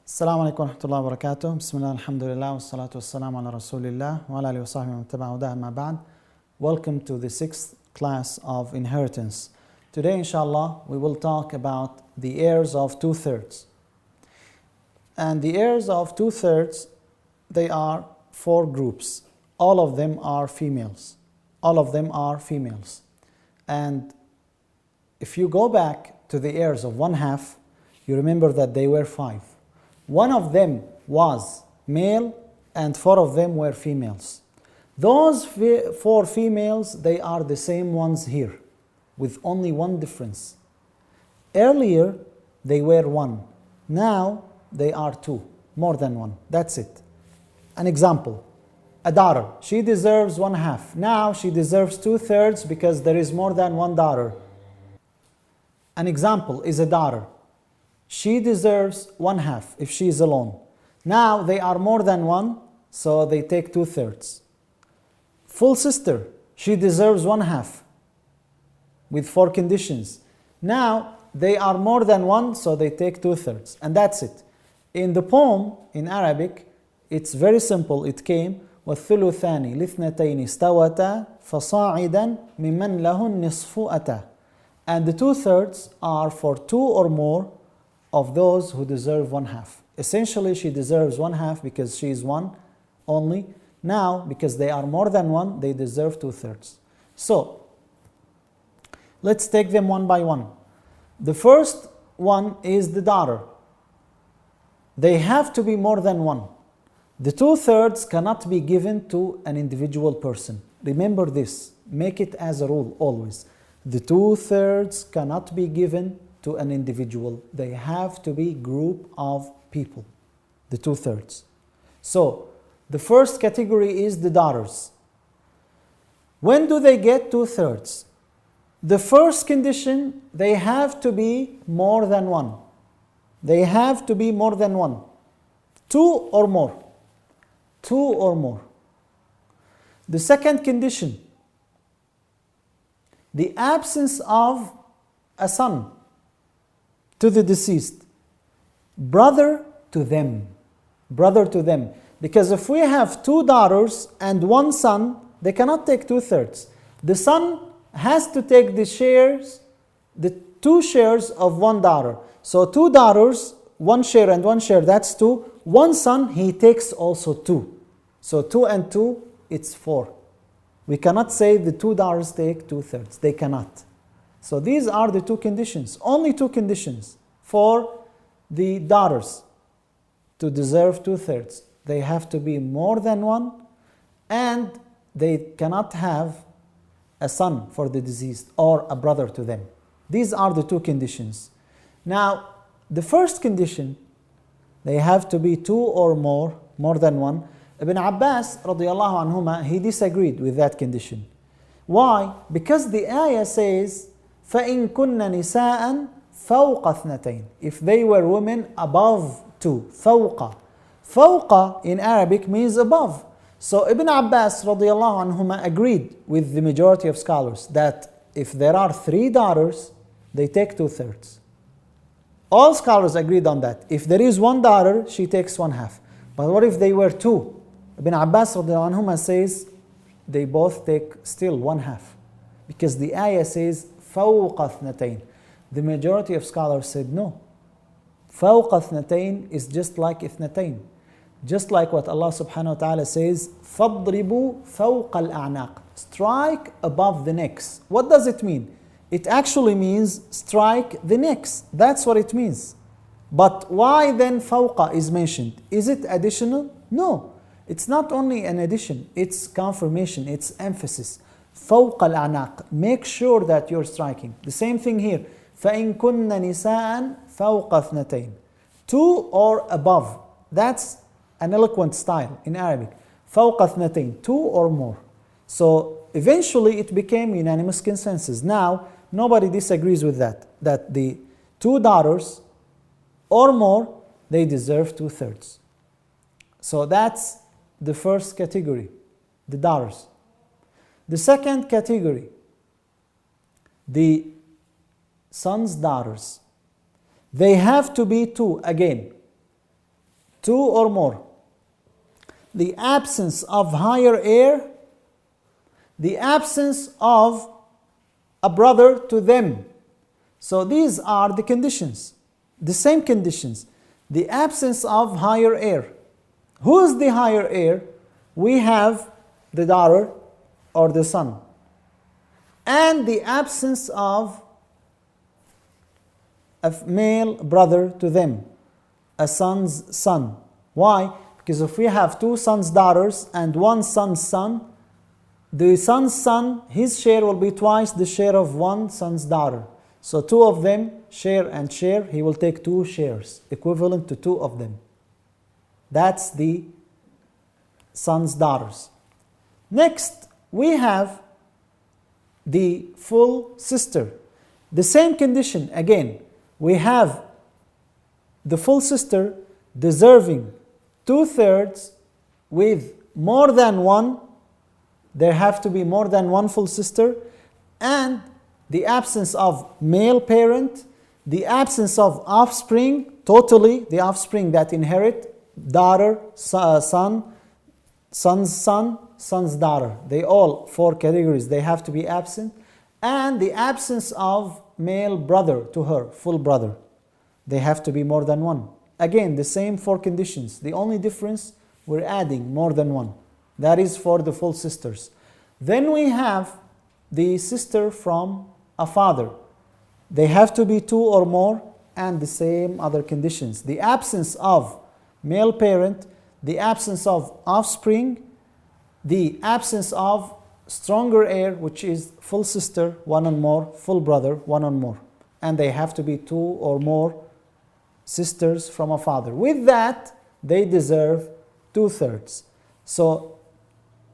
Assalamu alaikum wa rahmatullahi wa barakatuh. Bismillah, alhamdulillah, wa salatu wa salam ala rasulillah, wa ala alihi wa sahbihi wa tabi'a hudahu amma ba'd. Welcome to the sixth class of inheritance. Today, inshallah, we will talk about the heirs of two-thirds. And the heirs of two-thirds, they are four groups. All of them are females. All of them are females. And if you go back to the heirs of one half, you remember that they were five. One of them was male and four of them were females. Those four females, they are the same ones here, with only one difference. Earlier, they were one. Now, they are two, more than one. That's it. An example, a daughter. She deserves one half. Now, she deserves two-thirds because there is more than one daughter. An example is a daughter. She deserves one half if she is alone. Now they are more than one, so they take two-thirds. Full sister, she deserves one half with four conditions. Now they are more than one, so they take two-thirds. And that's it. In the poem, in Arabic, it's very simple. It came, وَالثُّلُثَانِ لِثْنَتَيْنِ اسْتَوَتَا فَصَاعِدًا مِمَّنْ لَهُ النِّصْفُ أَتَى. And the two-thirds are for two or more of those who deserve one half. Essentially, she deserves one half because she is one only. Now, because they are more than one, they deserve two-thirds. So, let's take them one by one. The first one is the daughter. They have to be more than one. The two-thirds cannot be given to an individual person. Remember this. Make it as a rule always. The two-thirds cannot be given to an individual. They have to be group of people, the two-thirds. So, the first category is the daughters. When do they get two-thirds? The first condition, they have to be more than one. They have to be more than one. Two or more. Two or more. The second condition, the absence of a son to the deceased, brother to them, brother to them. Because if we have two daughters and one son, they cannot take two-thirds. The son has to take the shares, the two shares of one daughter. So two daughters, one share and one share, that's two. One son, he takes also two. So two and two, it's four. We cannot say the two daughters take two-thirds. They cannot. So these are the two conditions, only two conditions for the daughters to deserve two-thirds. They have to be more than one and they cannot have a son for the deceased or a brother to them. These are the two conditions. Now, the first condition, they have to be two or more than one. Ibn Abbas radiallahu anhuma, he disagreed with that condition. Why? Because the ayah says, فَإِن كُنَّ نِسَاءً فَوْقَ اثْنَتَيْنِ. If they were women above two, فَوْقَ. فَوْقَ in Arabic means above. So Ibn Abbas radiallahu anhuma agreed with the majority of scholars that if there are three daughters, they take two-thirds. All scholars agreed on that. If there is one daughter, she takes one half. But what if they were two? Ibn Abbas radiallahu anhuma says they both take still one half. Because the ayah says فَوْقَ اثْنَتَيْنِ. The majority of scholars said no. فَوْقَ اثْنَتَيْنِ is just like اثْنَتَيْنِ. Just like what Allah subhanahu wa ta'ala says, فَاضْرِبُوا فَوْقَ الْأَعْنَاقِ. Strike above the necks. What does it mean? It actually means strike the necks. That's what it means. But why then فَوْقَ is mentioned? Is it additional? No. It's not only an addition. It's confirmation. It's emphasis. فَوْقَ الْأَعْنَاقِ. Make sure that you're striking. The same thing here. فَإِن كُنَّ نِسَاءً فَوْقَ اثْنَتَيْنِ. Two or above. That's an eloquent style in Arabic. فَوْقَ اثْنَتَيْنِ. Two or more. So eventually it became unanimous consensus. Now nobody disagrees with that. That the two daughters or more, they deserve two-thirds. So that's the first category, the daughters. The second category, the sons' daughters. They have to be two again. two or more, the absence of higher heir, the absence of a brother to them. So these are the conditions, the same conditions. The absence of higher heir. Who is the higher heir? We have the daughter or the son. And the absence of a male brother to them, a son's son. Why? Because if we have two sons' daughters and one son's son, the son's son, his share will be twice the share of one son's daughter. So two of them share and share, he will take two shares, equivalent to two of them. That's the son's daughters. Next, we have the full sister. The same condition again. We have the full sister deserving 2/3 with more than one. There have to be more than one full sister, and the absence of male parent, the absence of offspring, totally the offspring that inherit, daughter, son, son's son, son's daughter. They all, 4 categories, they have to be absent. And the absence of male brother to her, full brother. They have to be more than one. Again, the same 4 conditions. The only difference, we're adding more than one. That is for the full sisters. Then we have the sister from a father. They have to be 2 or more, and the same other conditions. The absence of male parent, the absence of offspring, the absence of stronger heir, which is full sister, 1 and more, full brother, 1 and more. And they have to be 2 or more sisters from a father. With that, they deserve 2/3. So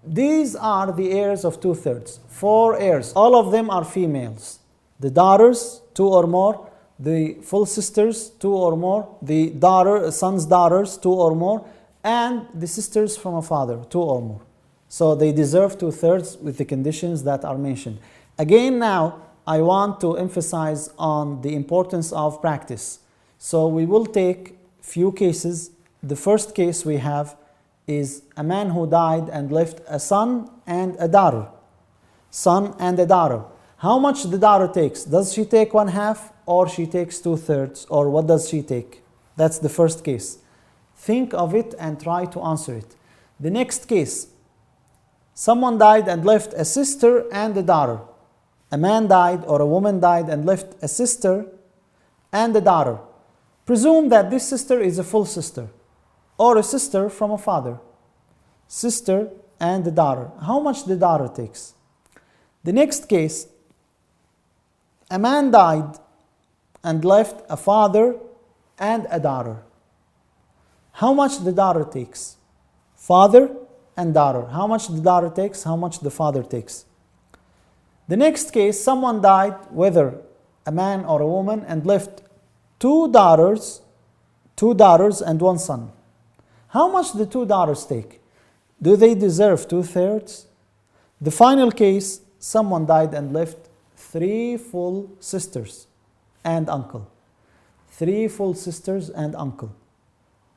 these are the heirs of 2/3. 4 heirs. All of them are females. The daughters, 2 or more. The full sisters, 2 or more. The son's daughters, 2 or more. And the sisters from a father, 2 or more. So they deserve 2/3 with the conditions that are mentioned. Again, now I want to emphasize on the importance of practice. So we will take few cases. The first case we have is a man who died and left a son and a daughter. Son and a daughter. How much the daughter takes? Does she take 1/2 or she takes 2/3, or what does she take? That's the first case. Think of it and try to answer it. The next case, someone died and left a sister and a daughter. A man died or a woman died and left a sister and a daughter. Presume that this sister is a full sister or a sister from a father. Sister and the daughter. How much the daughter takes? The next case, a man died and left a father and a daughter. How much the daughter takes? Father and daughter. How much the daughter takes? How much the father takes? The next case, someone died, whether a man or a woman, and left 2 daughters and 1 son. How much the 2 daughters take? Do they deserve 2/3? The final case, someone died and left 3 full sisters and uncle. 3 full sisters and uncle.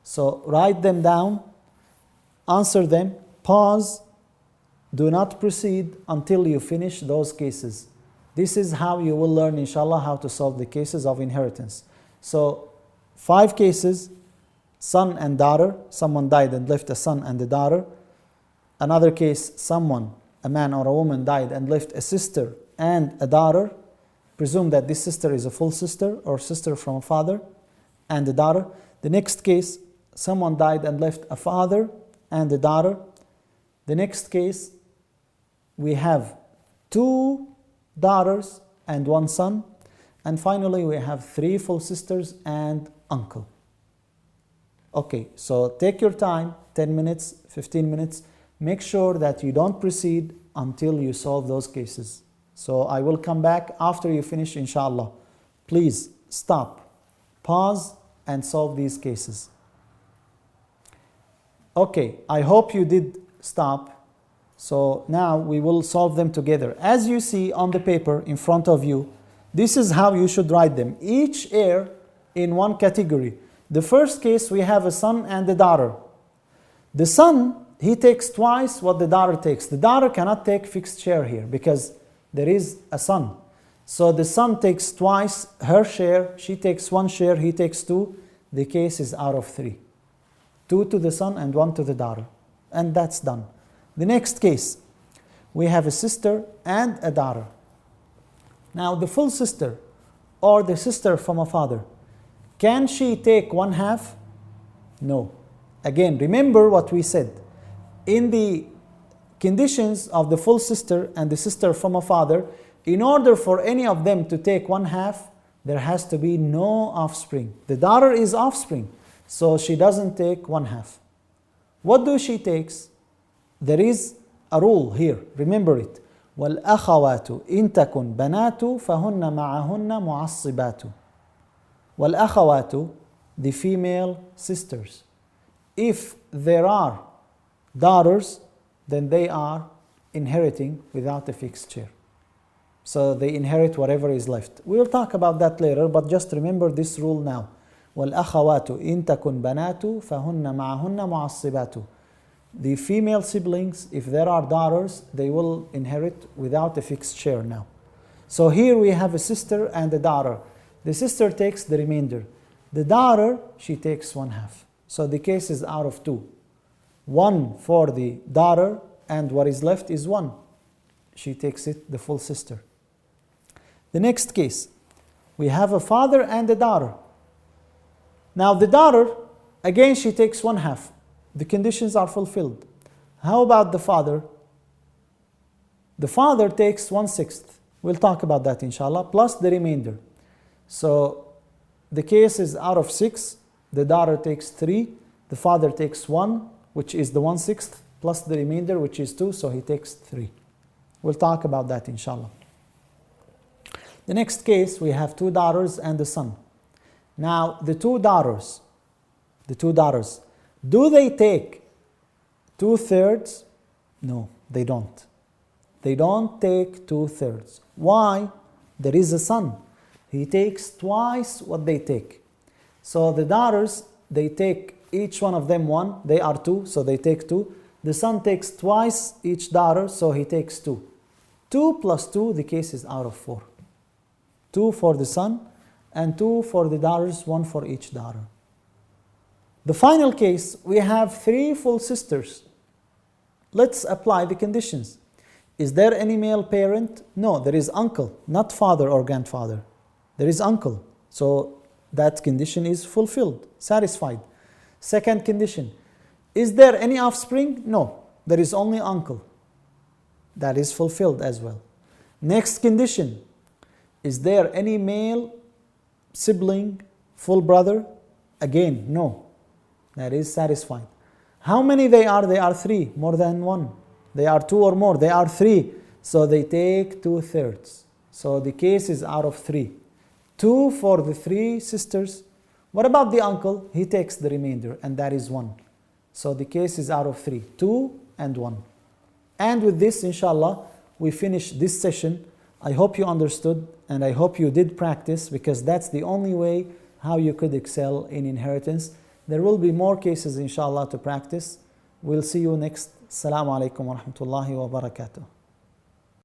So write them down, answer them, pause, do not proceed until you finish those cases. This is how you will learn, inshallah, how to solve the cases of inheritance. So 5 cases, son and daughter. Someone died and left a son and a daughter. Another case, a man or a woman died and left a sister and a daughter. Presume that this sister is a full sister or sister from a father and a daughter. The next case, someone died and left a father and a daughter. The next case, we have 2 daughters and 1 son. And finally, we have 3 full sisters and uncle. Okay, so take your time, 10 minutes, 15 minutes. Make sure that you don't proceed until you solve those cases. So I will come back after you finish, inshallah. Please stop, pause, and solve these cases. Okay, I hope you did stop. So now we will solve them together. As you see on the paper in front of you, this is how you should write them. Each heir in one category. The first case, we have a son and a daughter. The son, he takes twice what the daughter takes. The daughter cannot take fixed share here because there is a son. So the son takes twice her share, she takes one share, he takes two. The case is out of three. Two to the son and one to the daughter. And that's done. The next case, we have a sister and a daughter. Now the full sister or the sister from a father, can she take 1/2? No. Again, remember what we said. In the conditions of the full sister and the sister from a father, in order for any of them to take 1/2, there has to be no offspring. The daughter is offspring, so she doesn't take 1/2. What do she takes? There is a rule here, remember it. وَالْأَخَوَاتُ إِن تَكُنْ بَنَاتُ فَهُنَّ مَعَهُنَّ مُعَصِّبَاتُ. وَالْأَخَوَاتُ, the female sisters. If there are daughters, then they are inheriting without a fixed share. So they inherit whatever is left. We'll talk about that later, but just remember this rule now. وَالْأَخَوَاتُ إِن تَكُنْ بَنَاتُ فَهُنَّ مَعَهُنَّ مُعَصِّبَاتُ. The female siblings, if there are daughters, they will inherit without a fixed share now. So here we have a sister and a daughter. The sister takes the remainder. The daughter, she takes 1/2. So the case is out of two. One for the daughter, and what is left is one. She takes it, the full sister. The next case, we have a father and a daughter. Now the daughter, again, she takes 1/2. The conditions are fulfilled. How about the father? The father takes 1/6. We'll talk about that inshallah, plus the remainder. So the case is out of 6. The daughter takes 3. The father takes 1, which is the 1/6, plus the remainder, which is 2, so he takes 3. We'll talk about that inshallah. The next case, we have 2 daughters and a son. Now, the two daughters, do they take 2/3? No, they don't. They don't take 2/3. Why? There is a son. He takes twice what they take. So the daughters, they take each one of them 1. They are 2, so they take 2. The son takes twice each daughter, so he takes 2. 2 plus 2, the case is out of 4. 2 for the son and 2 for the daughters, 1 for each daughter. The final case, we have 3 full sisters. Let's apply the conditions. Is there any male parent? No, there is uncle, not father or grandfather. There is uncle. So that condition is fulfilled, satisfied. Second condition, is there any offspring? No, there is only uncle. That is fulfilled as well. Next condition, is there any male sibling, full brother? Again, no. That is satisfied. How many they are? They are 3, more than 1. They are 2 or more. They are 3. So they take 2/3. So the case is out of 3. 2 for the 3 sisters. What about the uncle? He takes the remainder, and that is 1. So the case is out of 3. 2 and 1. And with this, inshallah, we finish this session. I hope you understood, and I hope you did practice, because that's the only way how you could excel in inheritance. There will be more cases, inshallah, to practice. We'll see you next. Assalamu alaikum wa rahmatullahi wa barakatuh.